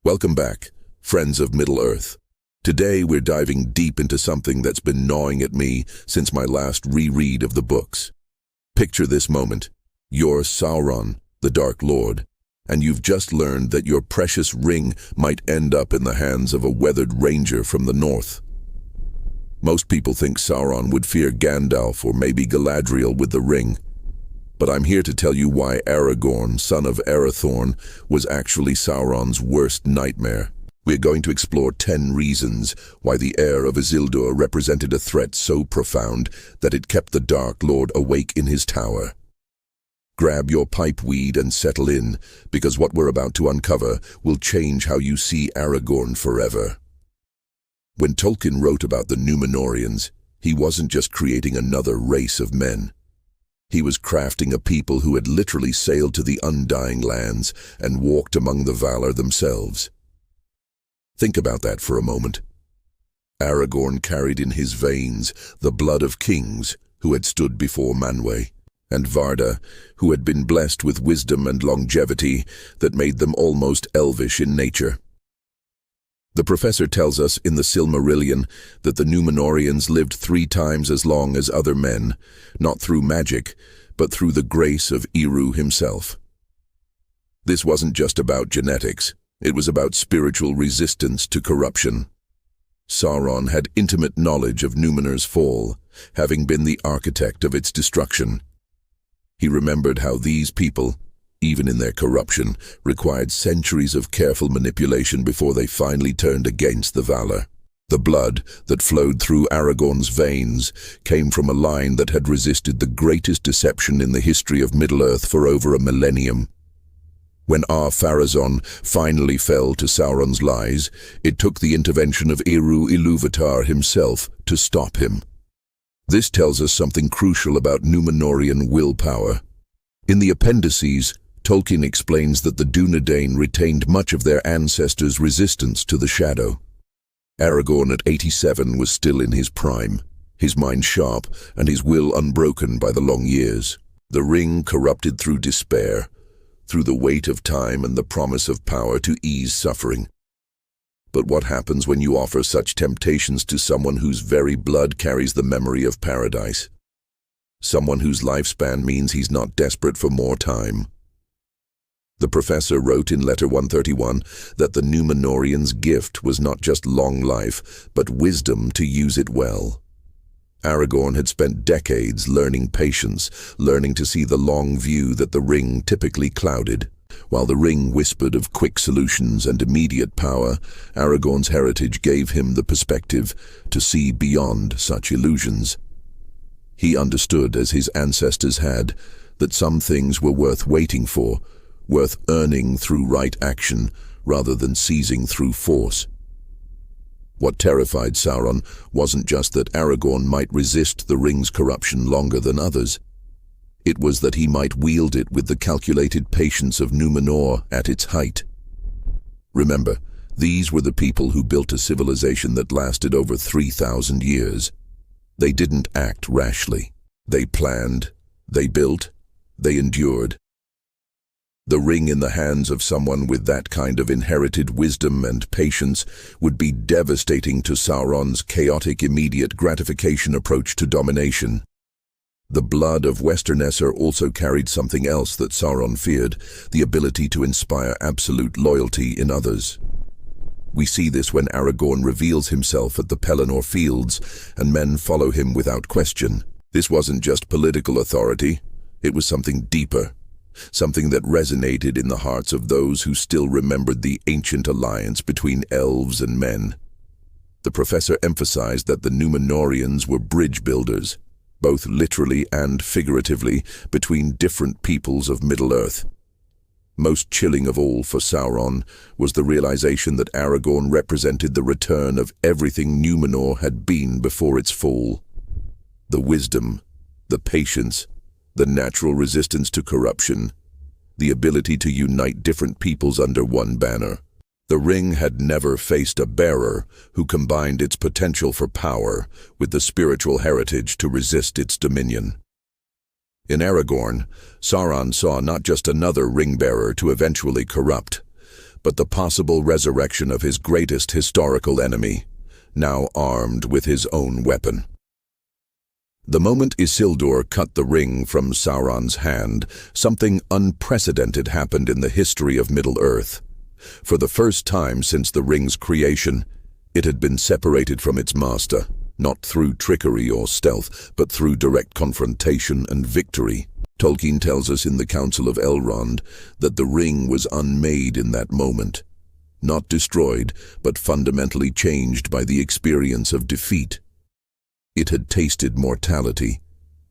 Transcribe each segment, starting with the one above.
Welcome back, friends of Middle-earth. Today we're diving deep into something that's been gnawing at me since my last reread of the books. Picture this moment. You're Sauron, the Dark Lord, and you've just learned that your precious ring might end up in the hands of a weathered ranger from the north. Most people think Sauron would fear Gandalf or maybe Galadriel with the ring. But I'm here to tell you why Aragorn, son of Arathorn, was actually Sauron's worst nightmare. We're going to explore 10 reasons why the heir of Isildur represented a threat so profound that it kept the Dark Lord awake in his tower. Grab your pipeweed and settle in, because what we're about to uncover will change how you see Aragorn forever. When Tolkien wrote about the Númenorians, he wasn't just creating another race of men. He was crafting a people who had literally sailed to the Undying Lands and walked among the Valar themselves. Think about that for a moment. Aragorn carried in his veins the blood of kings who had stood before Manwë, and Varda, who had been blessed with wisdom and longevity that made them almost elvish in nature. The professor tells us in the Silmarillion that the Númenorians lived 3 times as long as other men, not through magic, but through the grace of Eru himself. This wasn't just about genetics, it was about spiritual resistance to corruption. Sauron had intimate knowledge of Númenor's fall, having been the architect of its destruction. He remembered how these people, even in their corruption, required centuries of careful manipulation before they finally turned against the Valar. The blood that flowed through Aragorn's veins came from a line that had resisted the greatest deception in the history of Middle-earth for over a millennium. When Ar-Pharazôn finally fell to Sauron's lies, it took the intervention of Eru Ilúvatar himself to stop him. This tells us something crucial about Númenorian willpower. In the appendices, Tolkien explains that the Dunedain retained much of their ancestors' resistance to the shadow. Aragorn at 87 was still in his prime, his mind sharp and his will unbroken by the long years. The ring corrupted through despair, through the weight of time and the promise of power to ease suffering. But what happens when you offer such temptations to someone whose very blood carries the memory of paradise? Someone whose lifespan means he's not desperate for more time. The professor wrote in Letter 131 that the Númenorians' gift was not just long life, but wisdom to use it well. Aragorn had spent decades learning patience, learning to see the long view that the ring typically clouded. While the ring whispered of quick solutions and immediate power, Aragorn's heritage gave him the perspective to see beyond such illusions. He understood, as his ancestors had, that some things were worth waiting for, worth earning through right action rather than seizing through force. What terrified Sauron wasn't just that Aragorn might resist the ring's corruption longer than others. It was that he might wield it with the calculated patience of Númenor at its height. Remember, these were the people who built a civilization that lasted over 3,000 years. They didn't act rashly. They planned, they built, they endured. The ring in the hands of someone with that kind of inherited wisdom and patience would be devastating to Sauron's chaotic immediate gratification approach to domination. The blood of Westernessor also carried something else that Sauron feared, the ability to inspire absolute loyalty in others. We see this when Aragorn reveals himself at the Pelennor Fields, and men follow him without question. This wasn't just political authority, it was something deeper. Something that resonated in the hearts of those who still remembered the ancient alliance between elves and men. The professor emphasized that the Númenorians were bridge builders, both literally and figuratively, between different peoples of Middle-earth. Most chilling of all for Sauron was the realization that Aragorn represented the return of everything Númenor had been before its fall. The wisdom, the patience, the natural resistance to corruption, the ability to unite different peoples under one banner. The ring had never faced a bearer who combined its potential for power with the spiritual heritage to resist its dominion. In Aragorn, Sauron saw not just another ring-bearer to eventually corrupt, but the possible resurrection of his greatest historical enemy, now armed with his own weapon. The moment Isildur cut the ring from Sauron's hand, something unprecedented happened in the history of Middle-earth. For the first time since the ring's creation, it had been separated from its master, not through trickery or stealth, but through direct confrontation and victory. Tolkien tells us in the Council of Elrond that the ring was unmade in that moment, not destroyed, but fundamentally changed by the experience of defeat. It had tasted mortality,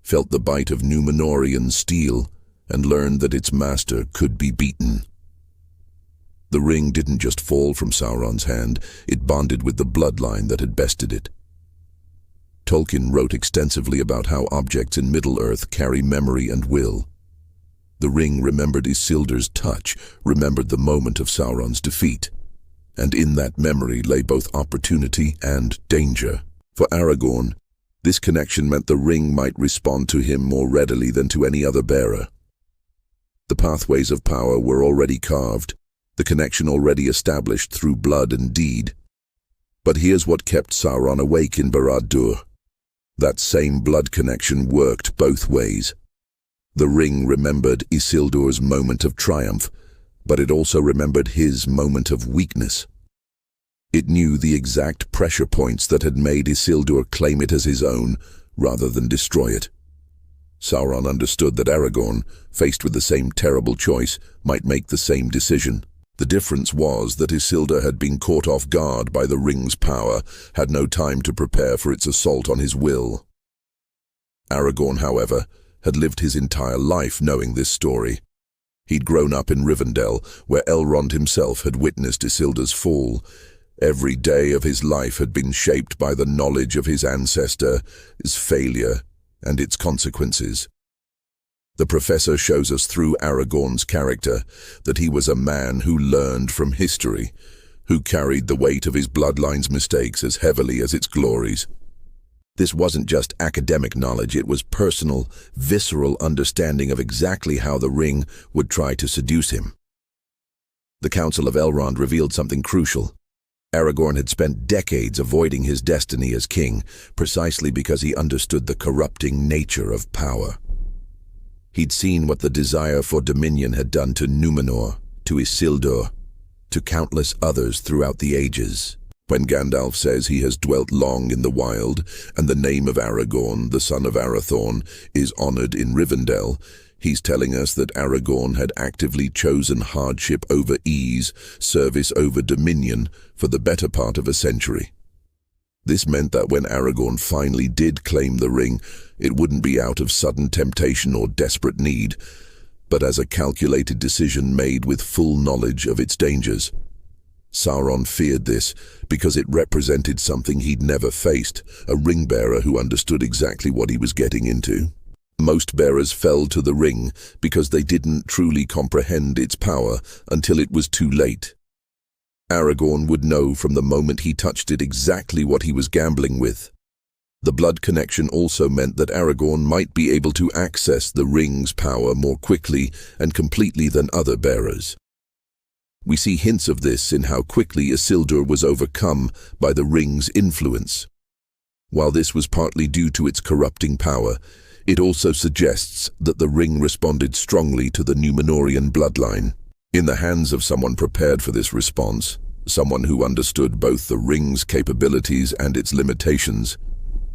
felt the bite of Númenorian steel, and learned that its master could be beaten. The ring didn't just fall from Sauron's hand, it bonded with the bloodline that had bested it. Tolkien wrote extensively about how objects in Middle-earth carry memory and will. The ring remembered Isildur's touch, remembered the moment of Sauron's defeat, and in that memory lay both opportunity and danger. For Aragorn, this connection meant the ring might respond to him more readily than to any other bearer. The pathways of power were already carved, the connection already established through blood and deed. But here's what kept Sauron awake in Barad-dûr. That same blood connection worked both ways. The ring remembered Isildur's moment of triumph, but it also remembered his moment of weakness. It knew the exact pressure points that had made Isildur claim it as his own, rather than destroy it. Sauron understood that Aragorn, faced with the same terrible choice, might make the same decision. The difference was that Isildur had been caught off guard by the ring's power, had no time to prepare for its assault on his will. Aragorn, however, had lived his entire life knowing this story. He'd grown up in Rivendell, where Elrond himself had witnessed Isildur's fall. Every day of his life had been shaped by the knowledge of his ancestor, his failure, and its consequences. The professor shows us through Aragorn's character that he was a man who learned from history, who carried the weight of his bloodline's mistakes as heavily as its glories. This wasn't just academic knowledge, it was personal, visceral understanding of exactly how the ring would try to seduce him. The Council of Elrond revealed something crucial. Aragorn had spent decades avoiding his destiny as king, precisely because he understood the corrupting nature of power. He'd seen what the desire for dominion had done to Númenor, to Isildur, to countless others throughout the ages. When Gandalf says he has dwelt long in the wild, and the name of Aragorn, the son of Arathorn, is honored in Rivendell, he's telling us that Aragorn had actively chosen hardship over ease, service over dominion, for the better part of a century. This meant that when Aragorn finally did claim the ring, it wouldn't be out of sudden temptation or desperate need, but as a calculated decision made with full knowledge of its dangers. Sauron feared this because it represented something he'd never faced, a ring-bearer who understood exactly what he was getting into. Most bearers fell to the ring because they didn't truly comprehend its power until it was too late. Aragorn would know from the moment he touched it exactly what he was gambling with. The blood connection also meant that Aragorn might be able to access the ring's power more quickly and completely than other bearers. We see hints of this in how quickly Isildur was overcome by the ring's influence. While this was partly due to its corrupting power, it also suggests that the ring responded strongly to the Númenorian bloodline. In the hands of someone prepared for this response, someone who understood both the ring's capabilities and its limitations,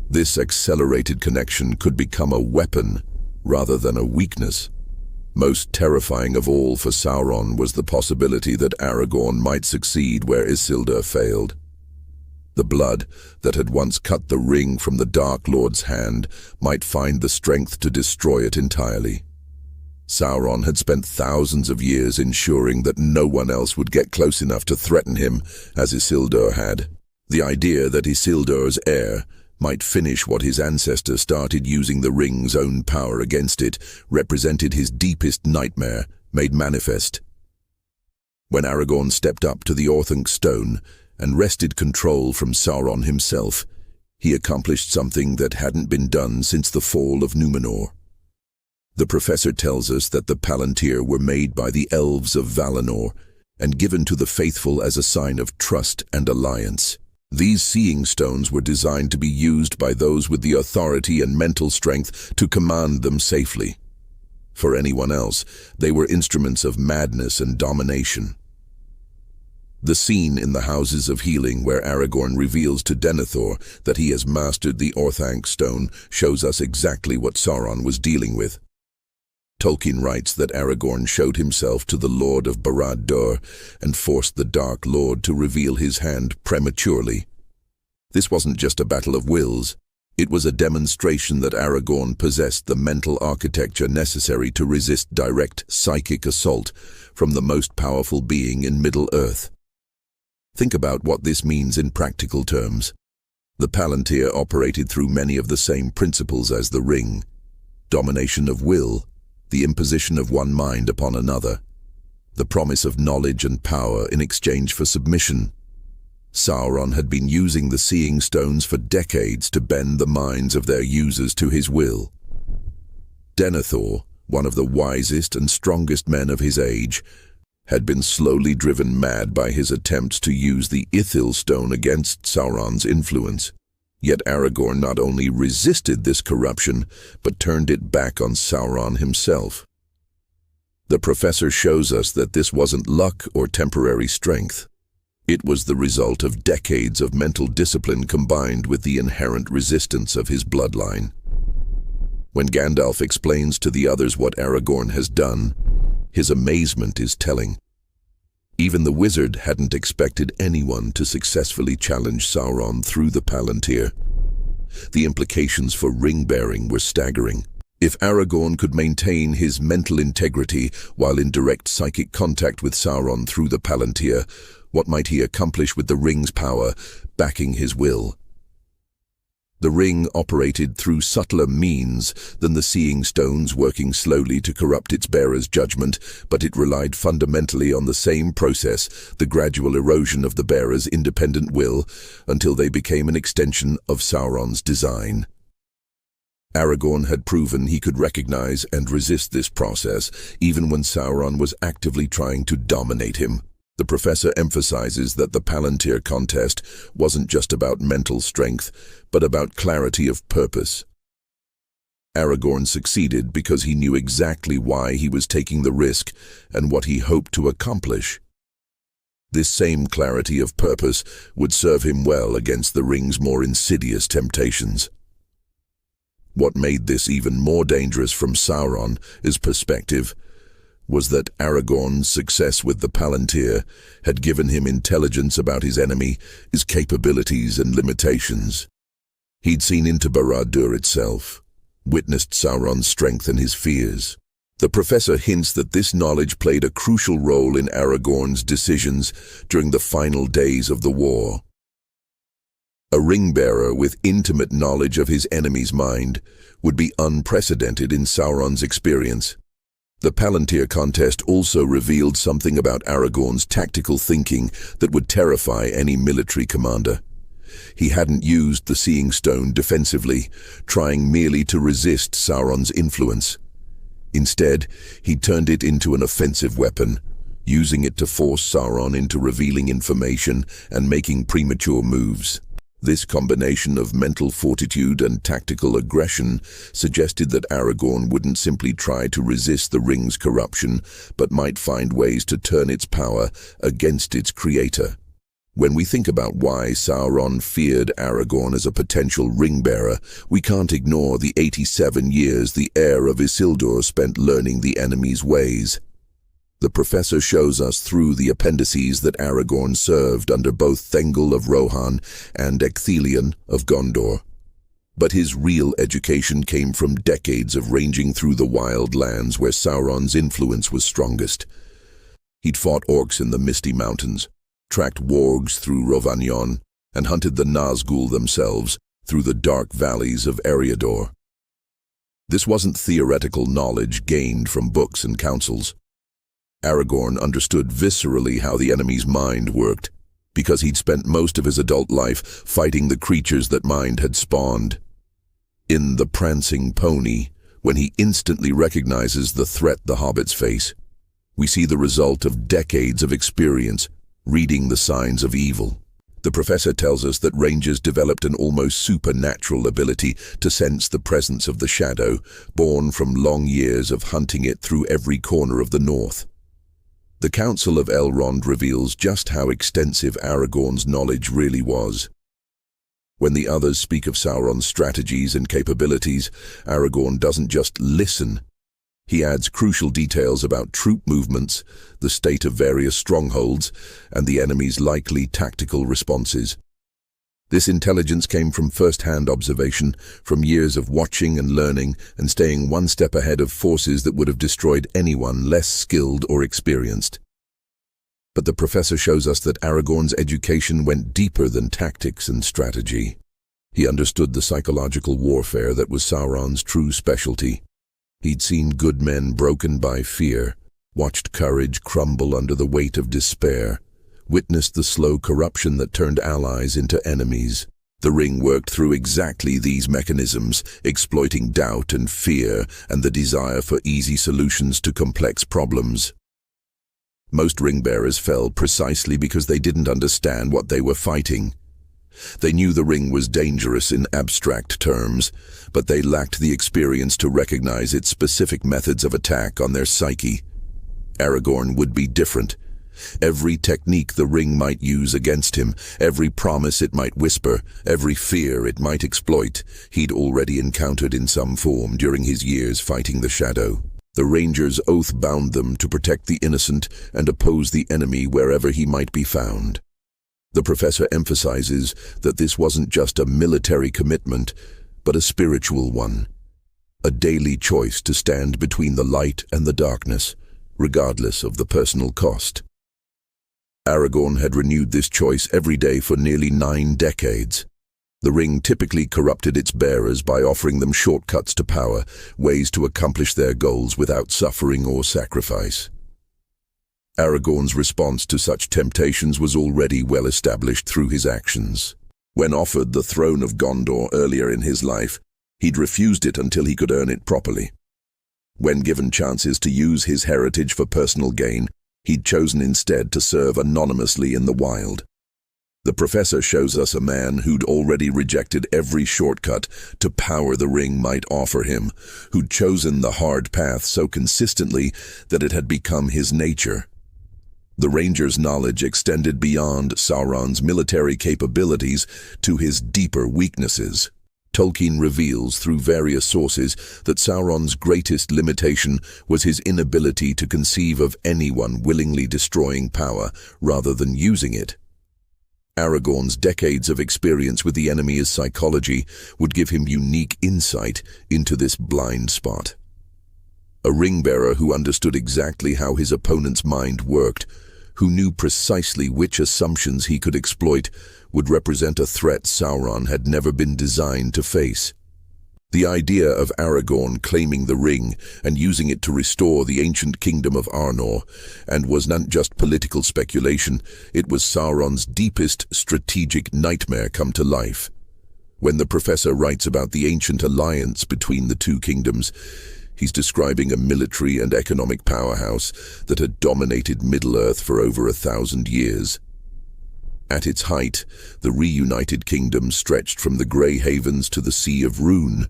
this accelerated connection could become a weapon rather than a weakness. Most terrifying of all for Sauron was the possibility that Aragorn might succeed where Isildur failed. The blood that had once cut the ring from the Dark Lord's hand might find the strength to destroy it entirely. Sauron had spent thousands of years ensuring that no one else would get close enough to threaten him as Isildur had. The idea that Isildur's heir might finish what his ancestor started using the ring's own power against it represented his deepest nightmare made manifest. When Aragorn stepped up to the Orthanc stone and wrested control from Sauron himself, he accomplished something that hadn't been done since the fall of Númenor. The professor tells us that the Palantir were made by the elves of Valinor, and given to the faithful as a sign of trust and alliance. These seeing stones were designed to be used by those with the authority and mental strength to command them safely. For anyone else, they were instruments of madness and domination. The scene in the Houses of Healing where Aragorn reveals to Denethor that he has mastered the Orthanc stone shows us exactly what Sauron was dealing with. Tolkien writes that Aragorn showed himself to the Lord of Barad-dûr and forced the Dark Lord to reveal his hand prematurely. This wasn't just a battle of wills. It was a demonstration that Aragorn possessed the mental architecture necessary to resist direct psychic assault from the most powerful being in Middle-earth. Think about what this means in practical terms. The Palantir operated through many of the same principles as the ring: domination of will, the imposition of one mind upon another, the promise of knowledge and power in exchange for submission. Sauron had been using the seeing stones for decades to bend the minds of their users to his will. Denethor, one of the wisest and strongest men of his age, had been slowly driven mad by his attempts to use the Ithil stone against Sauron's influence. Yet Aragorn not only resisted this corruption, but turned it back on Sauron himself. The professor shows us that this wasn't luck or temporary strength. It was the result of decades of mental discipline combined with the inherent resistance of his bloodline. When Gandalf explains to the others what Aragorn has done, his amazement is telling. Even the wizard hadn't expected anyone to successfully challenge Sauron through the Palantir. The implications for ring-bearing were staggering. If Aragorn could maintain his mental integrity while in direct psychic contact with Sauron through the Palantir, what might he accomplish with the ring's power, backing his will? The ring operated through subtler means than the seeing stones, working slowly to corrupt its bearer's judgment, but it relied fundamentally on the same process, the gradual erosion of the bearer's independent will, until they became an extension of Sauron's design. Aragorn had proven he could recognize and resist this process, even when Sauron was actively trying to dominate him. The professor emphasizes that the Palantir contest wasn't just about mental strength, but about clarity of purpose. Aragorn succeeded because he knew exactly why he was taking the risk and what he hoped to accomplish. This same clarity of purpose would serve him well against the ring's more insidious temptations. What made this even more dangerous from Sauron's perspective was that Aragorn's success with the Palantir had given him intelligence about his enemy, his capabilities and limitations. He'd seen into Barad-dûr itself, witnessed Sauron's strength and his fears. The professor hints that this knowledge played a crucial role in Aragorn's decisions during the final days of the war. A ring-bearer with intimate knowledge of his enemy's mind would be unprecedented in Sauron's experience. The Palantir contest also revealed something about Aragorn's tactical thinking that would terrify any military commander. He hadn't used the Seeing Stone defensively, trying merely to resist Sauron's influence. Instead, he turned it into an offensive weapon, using it to force Sauron into revealing information and making premature moves. This combination of mental fortitude and tactical aggression suggested that Aragorn wouldn't simply try to resist the ring's corruption, but might find ways to turn its power against its creator. When we think about why Sauron feared Aragorn as a potential ring-bearer, we can't ignore the 87 years the heir of Isildur spent learning the enemy's ways. The professor shows us through the appendices that Aragorn served under both Thengel of Rohan and Ecthelion of Gondor. But his real education came from decades of ranging through the wild lands where Sauron's influence was strongest. He'd fought orcs in the Misty Mountains, tracked wargs through Rhovanion, and hunted the Nazgûl themselves through the dark valleys of Eriador. This wasn't theoretical knowledge gained from books and councils. Aragorn understood viscerally how the enemy's mind worked, because he'd spent most of his adult life fighting the creatures that mind had spawned. In The Prancing Pony, when he instantly recognizes the threat the hobbits face, We see the result of decades of experience reading the signs of evil. The professor tells us that rangers developed an almost supernatural ability to sense the presence of the shadow, born from long years of hunting it through every corner of the north. The Council of Elrond reveals just how extensive Aragorn's knowledge really was. When the others speak of Sauron's strategies and capabilities, Aragorn doesn't just listen. He adds crucial details about troop movements, the state of various strongholds, and the enemy's likely tactical responses. This intelligence came from first-hand observation, from years of watching and learning and staying one step ahead of forces that would have destroyed anyone less skilled or experienced. But the professor shows us that Aragorn's education went deeper than tactics and strategy. He understood the psychological warfare that was Sauron's true specialty. He'd seen good men broken by fear, watched courage crumble under the weight of despair, witnessed the slow corruption that turned allies into enemies. The ring worked through exactly these mechanisms, exploiting doubt and fear and the desire for easy solutions to complex problems. Most ring-bearers fell precisely because they didn't understand what they were fighting. They knew the ring was dangerous in abstract terms, but they lacked the experience to recognize its specific methods of attack on their psyche. Aragorn would be different. Every technique the ring might use against him, every promise it might whisper, every fear it might exploit, he'd already encountered in some form during his years fighting the shadow. The ranger's oath bound them to protect the innocent and oppose the enemy wherever he might be found. The professor emphasizes that this wasn't just a military commitment, but a spiritual one, a daily choice to stand between the light and the darkness, regardless of the personal cost. Aragorn had renewed this choice every day for nearly 9 decades. The ring typically corrupted its bearers by offering them shortcuts to power, ways to accomplish their goals without suffering or sacrifice. Aragorn's response to such temptations was already well established through his actions. When offered the throne of Gondor earlier in his life, he'd refused it until he could earn it properly. When given chances to use his heritage for personal gain, he'd chosen instead to serve anonymously in the wild. The professor shows us a man who'd already rejected every shortcut to power the ring might offer him, who'd chosen the hard path so consistently that it had become his nature. The ranger's knowledge extended beyond Sauron's military capabilities to his deeper weaknesses. Tolkien reveals through various sources that Sauron's greatest limitation was his inability to conceive of anyone willingly destroying power rather than using it. Aragorn's decades of experience with the enemy's psychology would give him unique insight into this blind spot. A ring-bearer who understood exactly how his opponent's mind worked, who knew precisely which assumptions he could exploit, would represent a threat Sauron had never been designed to face. The idea of Aragorn claiming the ring and using it to restore the ancient kingdom of Arnor, and was not just political speculation, it was Sauron's deepest strategic nightmare come to life. When the professor writes about the ancient alliance between the two kingdoms, he's describing a military and economic powerhouse that had dominated Middle-earth for over 1,000 years. At its height, the reunited kingdom stretched from the Grey Havens to the Sea of Rhûn,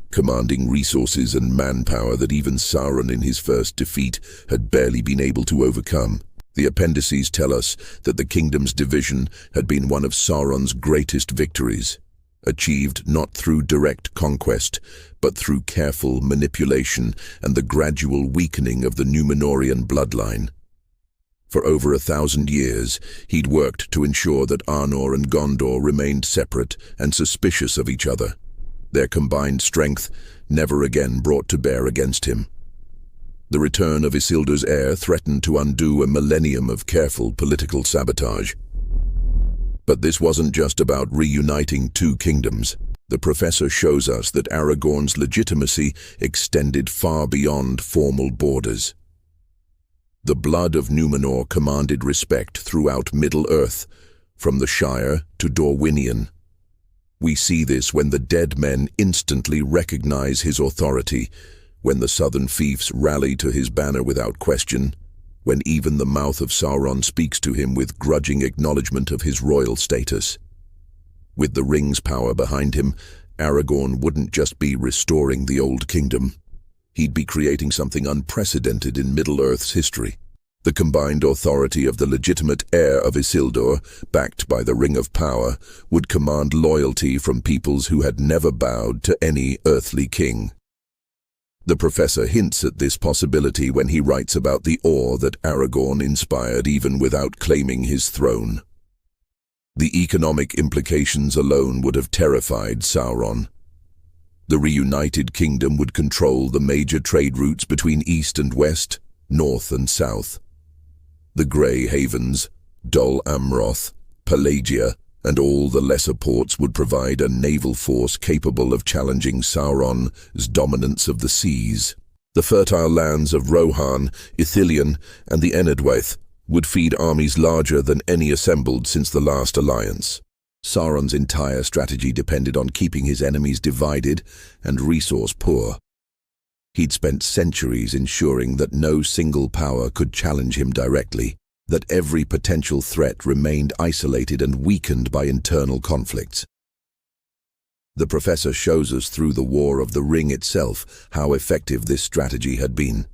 commanding resources and manpower that even Sauron in his first defeat had barely been able to overcome. The appendices tell us that the kingdom's division had been one of Sauron's greatest victories, achieved not through direct conquest, but through careful manipulation and the gradual weakening of the Númenorian bloodline. For over 1,000 years, he'd worked to ensure that Arnor and Gondor remained separate and suspicious of each other, their combined strength never again brought to bear against him. The return of Isildur's heir threatened to undo a millennium of careful political sabotage. But this wasn't just about reuniting two kingdoms. The professor shows us that Aragorn's legitimacy extended far beyond formal borders. The blood of Númenor commanded respect throughout Middle-earth, from the Shire to Dorwinion. We see this when the dead men instantly recognize his authority, when the southern fiefs rally to his banner without question, when even the mouth of Sauron speaks to him with grudging acknowledgement of his royal status. With the ring's power behind him, Aragorn wouldn't just be restoring the Old Kingdom. He'd be creating something unprecedented in Middle-earth's history. The combined authority of the legitimate heir of Isildur, backed by the Ring of Power, would command loyalty from peoples who had never bowed to any earthly king. The professor hints at this possibility when he writes about the awe that Aragorn inspired even without claiming his throne. The economic implications alone would have terrified Sauron. The reunited kingdom would control the major trade routes between east and west, north and south. The Grey Havens, Dol Amroth, Pelagia, and all the lesser ports would provide a naval force capable of challenging Sauron's dominance of the seas. The fertile lands of Rohan, Ithilien, and the Enedwaith would feed armies larger than any assembled since the last alliance. Sauron's entire strategy depended on keeping his enemies divided and resource-poor. He'd spent centuries ensuring that no single power could challenge him directly, that every potential threat remained isolated and weakened by internal conflicts. The professor shows us through the War of the Ring itself how effective this strategy had been.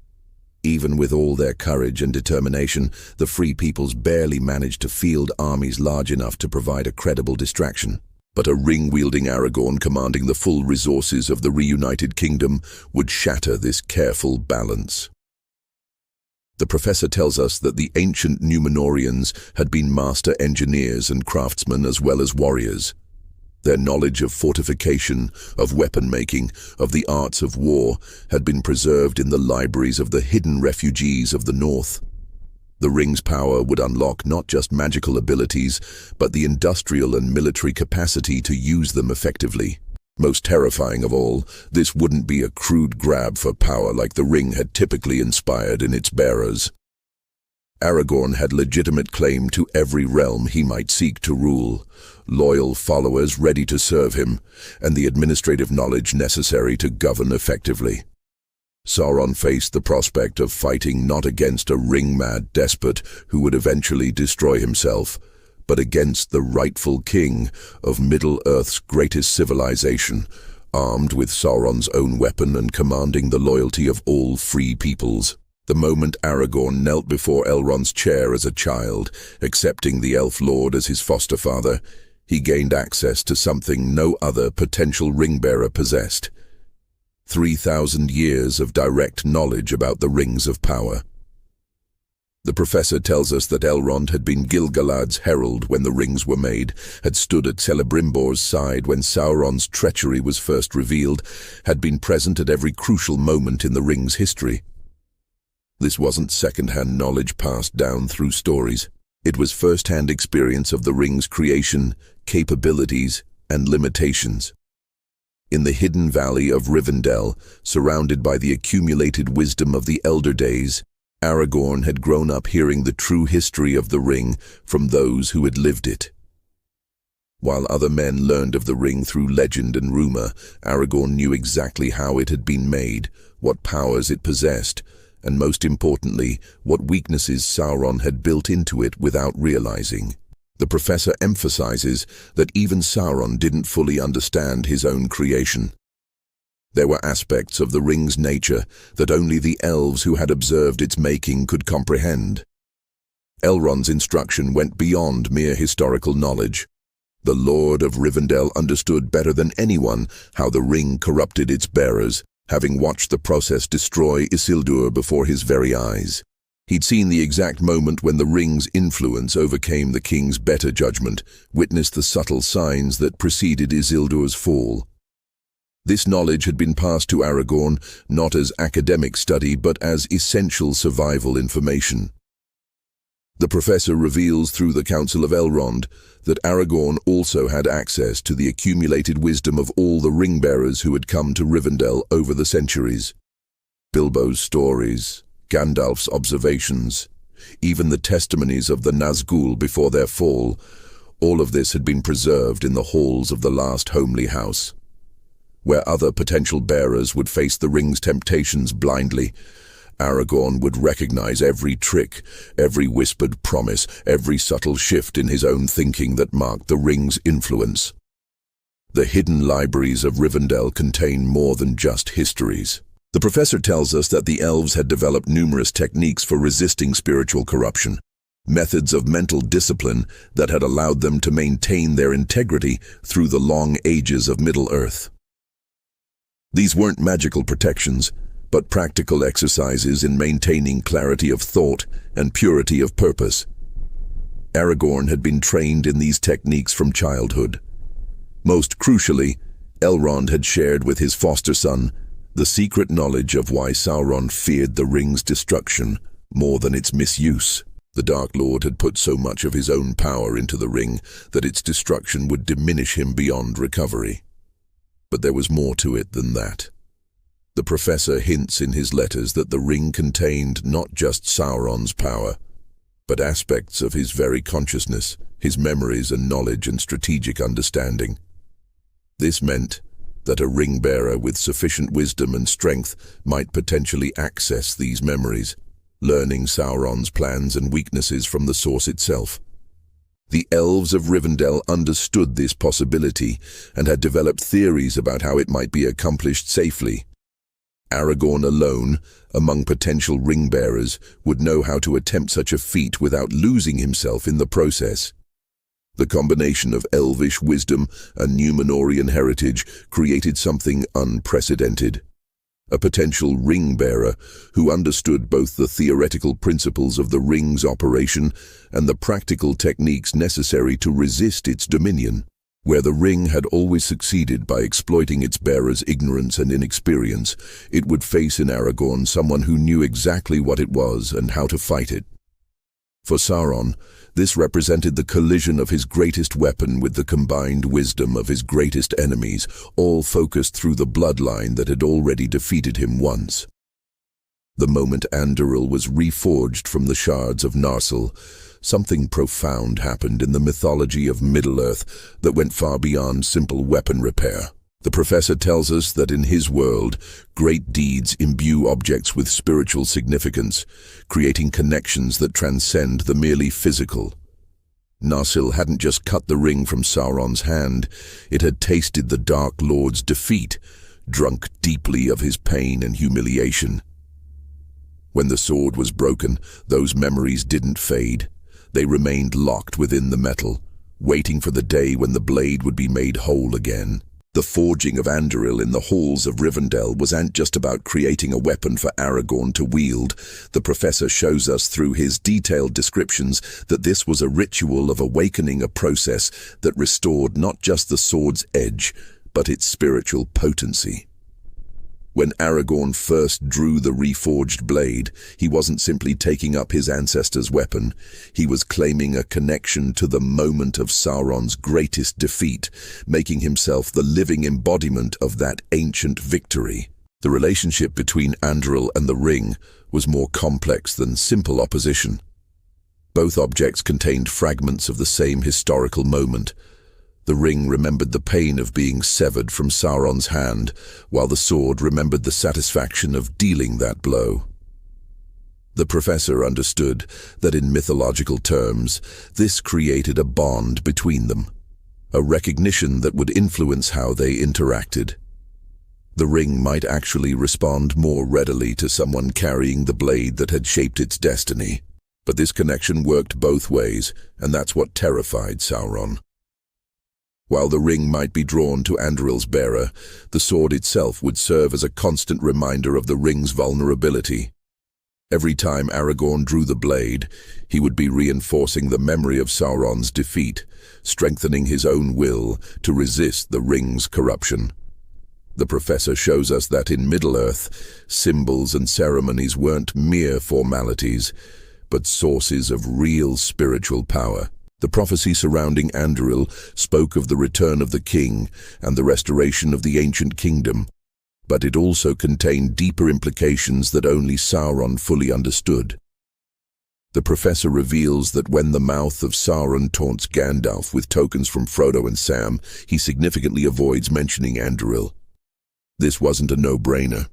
Even with all their courage and determination, the Free Peoples barely managed to field armies large enough to provide a credible distraction. But a ring-wielding Aragorn commanding the full resources of the reunited kingdom would shatter this careful balance. The professor tells us that the ancient Númenorians had been master engineers and craftsmen as well as warriors. Their knowledge of fortification, of weapon-making, of the arts of war had been preserved in the libraries of the hidden refugees of the north. The ring's power would unlock not just magical abilities, but the industrial and military capacity to use them effectively. Most terrifying of all, this wouldn't be a crude grab for power like the ring had typically inspired in its bearers. Aragorn had legitimate claim to every realm he might seek to rule, loyal followers ready to serve him, and the administrative knowledge necessary to govern effectively. Sauron faced the prospect of fighting not against a ring-mad despot who would eventually destroy himself, but against the rightful king of Middle-earth's greatest civilization, armed with Sauron's own weapon and commanding the loyalty of all free peoples. The moment Aragorn knelt before Elrond's chair as a child, accepting the Elf Lord as his foster father, he gained access to something no other potential ring-bearer possessed. 3,000 years of direct knowledge about the Rings of Power. The professor tells us that Elrond had been Gil-galad's herald when the rings were made, had stood at Celebrimbor's side when Sauron's treachery was first revealed, had been present at every crucial moment in the ring's history. This wasn't second-hand knowledge passed down through stories. It was first-hand experience of the ring's creation, capabilities, and limitations. In the hidden valley of Rivendell, surrounded by the accumulated wisdom of the Elder Days, Aragorn had grown up hearing the true history of the ring from those who had lived it. While other men learned of the ring through legend and rumor, Aragorn knew exactly how it had been made, what powers it possessed, and most importantly, what weaknesses Sauron had built into it without realizing. The professor emphasizes that even Sauron didn't fully understand his own creation. There were aspects of the ring's nature that only the elves who had observed its making could comprehend. Elrond's instruction went beyond mere historical knowledge. The Lord of Rivendell understood better than anyone how the ring corrupted its bearers, having watched the process destroy Isildur before his very eyes. He'd seen the exact moment when the ring's influence overcame the king's better judgment, witnessed the subtle signs that preceded Isildur's fall. This knowledge had been passed to Aragorn not as academic study but as essential survival information. The professor reveals through the Council of Elrond that Aragorn also had access to the accumulated wisdom of all the ring-bearers who had come to Rivendell over the centuries. Bilbo's stories, Gandalf's observations, even the testimonies of the Nazgûl before their fall, all of this had been preserved in the halls of the last homely house. Where other potential bearers would face the ring's temptations blindly, Aragorn would recognize every trick, every whispered promise, every subtle shift in his own thinking that marked the ring's influence. The hidden libraries of Rivendell contain more than just histories. The professor tells us that the elves had developed numerous techniques for resisting spiritual corruption, methods of mental discipline that had allowed them to maintain their integrity through the long ages of Middle-earth. These weren't magical protections, but practical exercises in maintaining clarity of thought and purity of purpose. Aragorn had been trained in these techniques from childhood. Most crucially, Elrond had shared with his foster son the secret knowledge of why Sauron feared the ring's destruction more than its misuse. The Dark Lord had put so much of his own power into the ring that its destruction would diminish him beyond recovery. But there was more to it than that. The professor hints in his letters that the ring contained not just Sauron's power, but aspects of his very consciousness, his memories and knowledge and strategic understanding. This meant that a ring-bearer with sufficient wisdom and strength might potentially access these memories, learning Sauron's plans and weaknesses from the source itself. The elves of Rivendell understood this possibility and had developed theories about how it might be accomplished safely. Aragorn alone, among potential ring-bearers, would know how to attempt such a feat without losing himself in the process. The combination of elvish wisdom and Númenorian heritage created something unprecedented. A potential ring-bearer who understood both the theoretical principles of the ring's operation and the practical techniques necessary to resist its dominion. Where the ring had always succeeded by exploiting its bearer's ignorance and inexperience, it would face in Aragorn someone who knew exactly what it was and how to fight it. For Sauron, this represented the collision of his greatest weapon with the combined wisdom of his greatest enemies, all focused through the bloodline that had already defeated him once. The moment Anduril was reforged from the shards of Narsil, something profound happened in the mythology of Middle-earth that went far beyond simple weapon repair. The professor tells us that in his world, great deeds imbue objects with spiritual significance, creating connections that transcend the merely physical. Narsil hadn't just cut the ring from Sauron's hand, it had tasted the Dark Lord's defeat, drunk deeply of his pain and humiliation. When the sword was broken, those memories didn't fade. They remained locked within the metal, waiting for the day when the blade would be made whole again. The forging of Anduril in the halls of Rivendell wasn't just about creating a weapon for Aragorn to wield. The professor shows us through his detailed descriptions that this was a ritual of awakening, a process that restored not just the sword's edge, but its spiritual potency. When Aragorn first drew the reforged blade, he wasn't simply taking up his ancestor's weapon. He was claiming a connection to the moment of Sauron's greatest defeat, making himself the living embodiment of that ancient victory. The relationship between Anduril and the ring was more complex than simple opposition. Both objects contained fragments of the same historical moment. The ring remembered the pain of being severed from Sauron's hand, while the sword remembered the satisfaction of dealing that blow. The professor understood that in mythological terms, this created a bond between them, a recognition that would influence how they interacted. The ring might actually respond more readily to someone carrying the blade that had shaped its destiny. But this connection worked both ways, and that's what terrified Sauron. While the ring might be drawn to Anduril's bearer, the sword itself would serve as a constant reminder of the ring's vulnerability. Every time Aragorn drew the blade, he would be reinforcing the memory of Sauron's defeat, strengthening his own will to resist the ring's corruption. The professor shows us that in Middle-earth, symbols and ceremonies weren't mere formalities, but sources of real spiritual power. The prophecy surrounding Anduril spoke of the return of the king and the restoration of the ancient kingdom, but it also contained deeper implications that only Sauron fully understood. The professor reveals that when the mouth of Sauron taunts Gandalf with tokens from Frodo and Sam, he significantly avoids mentioning Anduril. This wasn't a no-brainer.